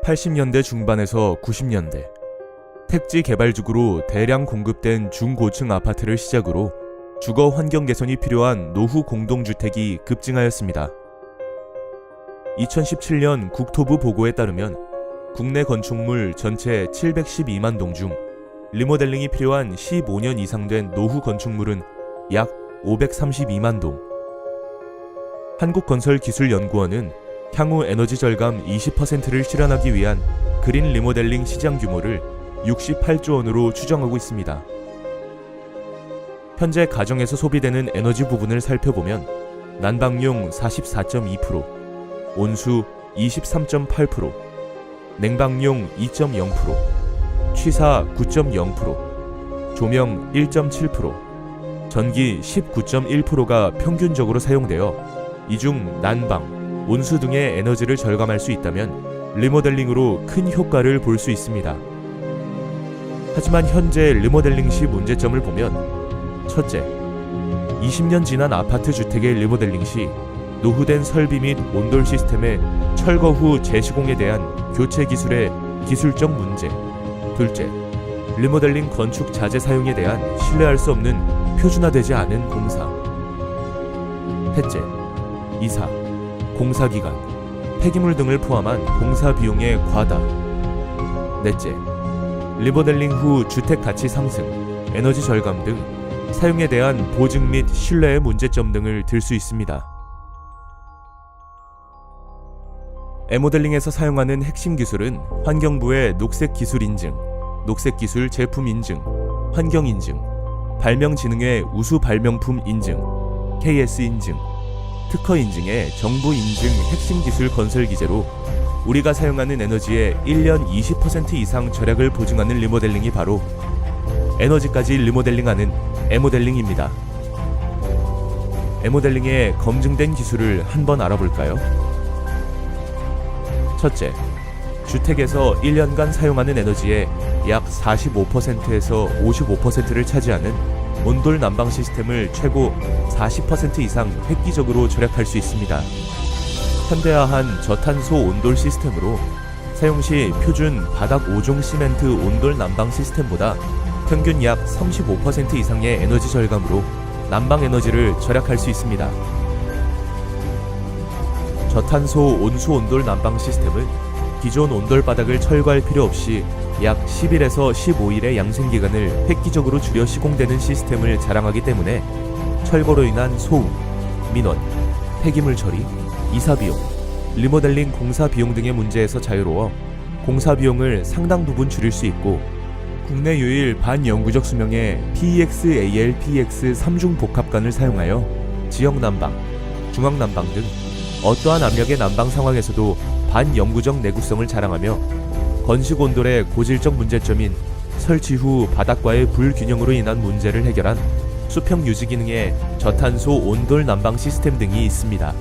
80년대 중반에서 90년대 택지 개발지구로 대량 공급된 중고층 아파트를 시작으로 주거 환경 개선이 필요한 노후 공동주택이 급증하였습니다. 2017년 국토부 보고에 따르면 국내 건축물 전체 712만 동 중 리모델링이 필요한 15년 이상 된 노후 건축물은 약 532만 동. 한국건설기술연구원은 향후 에너지 절감 20%를 실현하기 위한 그린 리모델링 시장 규모를 68조 원으로 추정하고 있습니다. 현재 가정에서 소비되는 에너지 부분을 살펴보면 난방용 44.2%, 온수 23.8%, 냉방용 2.0%, 취사 9.0%, 조명 1.7%, 전기 19.1%가 평균적으로 사용되어 이 중 난방, 온수 등의 에너지를 절감할 수 있다면 리모델링으로 큰 효과를 볼 수 있습니다. 하지만 현재 리모델링 시 문제점을 보면 첫째, 20년 지난 아파트 주택의 리모델링 시 노후된 설비 및 온돌 시스템의 철거 후 재시공에 대한 교체 기술의 기술적 문제. 둘째, 리모델링 건축 자재 사용에 대한 신뢰할 수 없는 표준화되지 않은 공사. 셋째, 이사, 공사기간, 폐기물 등을 포함한 공사 비용의 과다. 넷째, 리모델링 후 주택 가치 상승, 에너지 절감 등 사용에 대한 보증 및 신뢰의 문제점 등을 들 수 있습니다. 에모델링에서 사용하는 핵심 기술은 환경부의 녹색 기술 인증, 녹색 기술 제품 인증, 환경 인증, 발명진흥회 우수 발명품 인증, KS 인증, 특허 인증의 정부 인증 핵심 기술 건설 기재로 우리가 사용하는 에너지의 1년 20% 이상 절약을 보증하는 리모델링이 바로 에너지까지 리모델링하는 에모델링입니다. 에모델링의 검증된 기술을 한번 알아볼까요? 첫째, 주택에서 1년간 사용하는 에너지의 약 45%에서 55%를 차지하는 온돌 난방 시스템을 최고 40% 이상 획기적으로 절약할 수 있습니다. 현대화한 저탄소 온돌 시스템으로 사용 시 표준 바닥 5종 시멘트 온돌 난방 시스템보다 평균 약 35% 이상의 에너지 절감으로 난방 에너지를 절약할 수 있습니다. 저탄소 온수 온돌 난방 시스템은 기존 온돌 바닥을 철거할 필요 없이 약 10일에서 15일의 양생기간을 획기적으로 줄여 시공되는 시스템을 자랑하기 때문에 철거로 인한 소음, 민원, 폐기물 처리, 이사 비용, 리모델링 공사 비용 등의 문제에서 자유로워 공사 비용을 상당 부분 줄일 수 있고 국내 유일 반영구적 수명의 PEX-AL, PEX 3중 복합관을 사용하여 지역 난방, 중앙 난방 등 어떠한 압력의 난방 상황에서도 반영구적 내구성을 자랑하며 건식 온돌의 고질적 문제점인 설치 후 바닥과의 불균형으로 인한 문제를 해결한 수평 유지 기능의 저탄소 온돌 난방 시스템 등이 있습니다.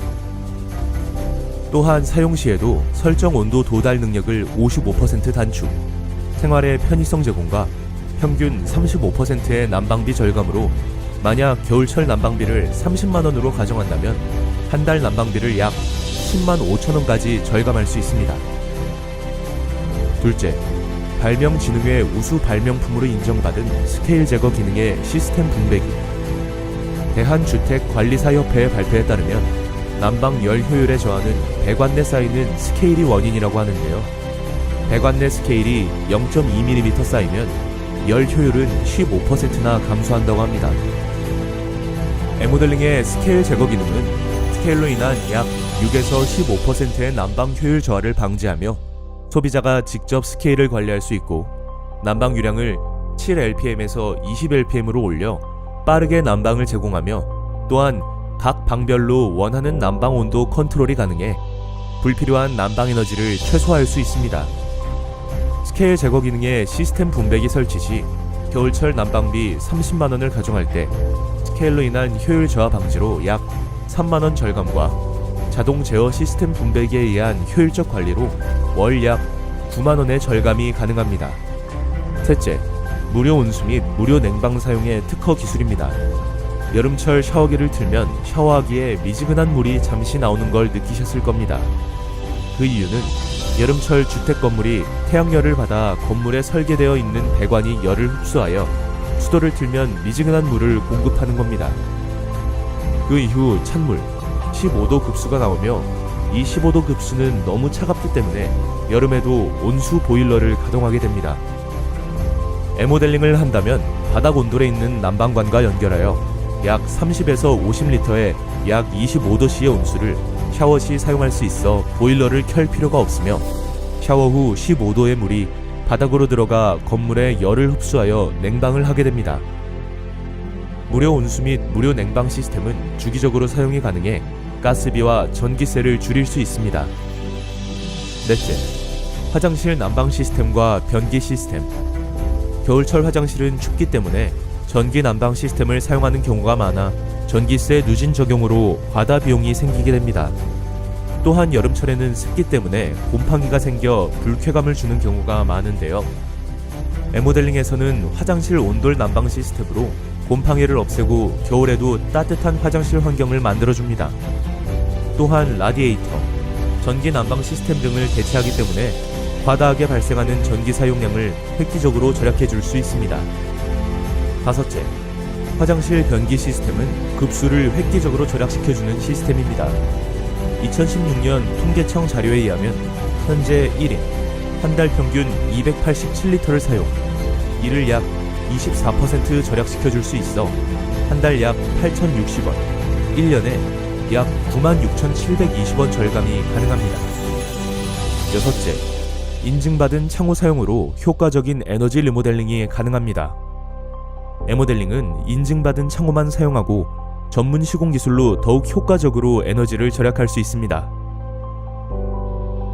또한 사용 시에도 설정 온도 도달 능력을 55% 단축, 생활의 편의성 제공과 평균 35%의 난방비 절감으로 만약 겨울철 난방비를 30만원으로 가정한다면 한 달 난방비를 약 10만 5천원까지 절감할 수 있습니다. 둘째, 발명진흥회 우수 발명품으로 인정받은 스케일 제거 기능의 시스템 분배기. 대한주택관리사협회의 발표에 따르면 난방 열 효율에 저하는 배관 내 쌓이는 스케일이 원인이라고 하는데요. 배관 내 스케일이 0.2mm 쌓이면 열 효율은 15%나 감소한다고 합니다. 에모델링의 스케일 제거 기능은 스케일로 인한 약 6에서 15%의 난방 효율 저하를 방지하며 소비자가 직접 스케일을 관리할 수 있고 난방 유량을 7LPM에서 20LPM으로 올려 빠르게 난방을 제공하며 또한 각 방별로 원하는 난방 온도 컨트롤이 가능해 불필요한 난방 에너지를 최소화할 수 있습니다. 스케일 제거 기능의 시스템 분배기 설치 시 겨울철 난방비 30만원을 가정할 때 스케일로 인한 효율 저하 방지로 약 3만원 절감과 자동 제어 시스템 분배기에 의한 효율적 관리로 월 약 9만원의 절감이 가능합니다. 셋째, 무료 온수 및 무료 냉방 사용의 특허 기술입니다. 여름철 샤워기를 틀면 샤워하기에 미지근한 물이 잠시 나오는 걸 느끼셨을 겁니다. 그 이유는 여름철 주택 건물이 태양열을 받아 건물에 설계되어 있는 배관이 열을 흡수하여 수도를 틀면 미지근한 물을 공급하는 겁니다. 그 이후 찬물 15도 급수가 나오며 이 15도 급수는 너무 차갑기 때문에 여름에도 온수 보일러를 가동하게 됩니다. 에모델링을 한다면 바닥 온돌에 있는 난방관과 연결하여 약 30에서 50리터의 약 25도씨의 온수를 샤워 시 사용할 수 있어 보일러를 켤 필요가 없으며 샤워 후 15도의 물이 바닥으로 들어가 건물에 열을 흡수하여 냉방을 하게 됩니다. 무료 온수 및 무료 냉방 시스템은 주기적으로 사용이 가능해 가스비와 전기세를 줄일 수 있습니다. 넷째, 화장실 난방 시스템과 변기 시스템. 겨울철 화장실은 춥기 때문에 전기 난방 시스템을 사용하는 경우가 많아 전기세 누진 적용으로 과다 비용이 생기게 됩니다. 또한 여름철에는 습기 때문에 곰팡이가 생겨 불쾌감을 주는 경우가 많은데요. 에모델링에서는 화장실 온돌 난방 시스템으로 곰팡이를 없애고 겨울에도 따뜻한 화장실 환경을 만들어줍니다. 또한 라디에이터, 전기 난방 시스템 등을 대체하기 때문에 과다하게 발생하는 전기 사용량을 획기적으로 절약해 줄 수 있습니다. 다섯째, 화장실 변기 시스템은 급수를 획기적으로 절약시켜주는 시스템입니다. 2016년 통계청 자료에 의하면 현재 1인 한 달 평균 287리터를 사용, 이를 약 24% 절약시켜줄 수 있어 한 달 약 8,060원, 1년에 약 96,720원 절감이 가능합니다. 여섯째, 인증받은 창호 사용으로 효과적인 에너지 리모델링이 가능합니다. 에모델링은 인증받은 창호만 사용하고 전문 시공 기술로 더욱 효과적으로 에너지를 절약할 수 있습니다.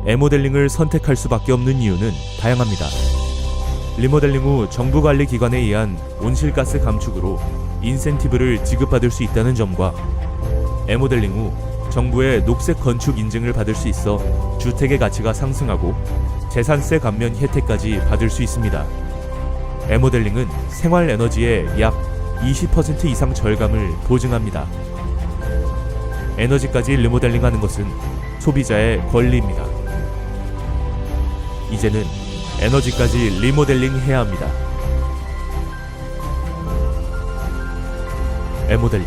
에모델링을 선택할 수밖에 없는 이유는 다양합니다. 리모델링 후 정부 관리 기관에 의한 온실가스 감축으로 인센티브를 지급받을 수 있다는 점과 에모델링 후 정부의 녹색 건축 인증을 받을 수 있어 주택의 가치가 상승하고 재산세 감면 혜택까지 받을 수 있습니다. 에모델링은 생활 에너지의 약 20% 이상 절감을 보증합니다. 에너지까지 리모델링하는 것은 소비자의 권리입니다. 이제는 에너지까지 리모델링 해야 합니다. 에모델링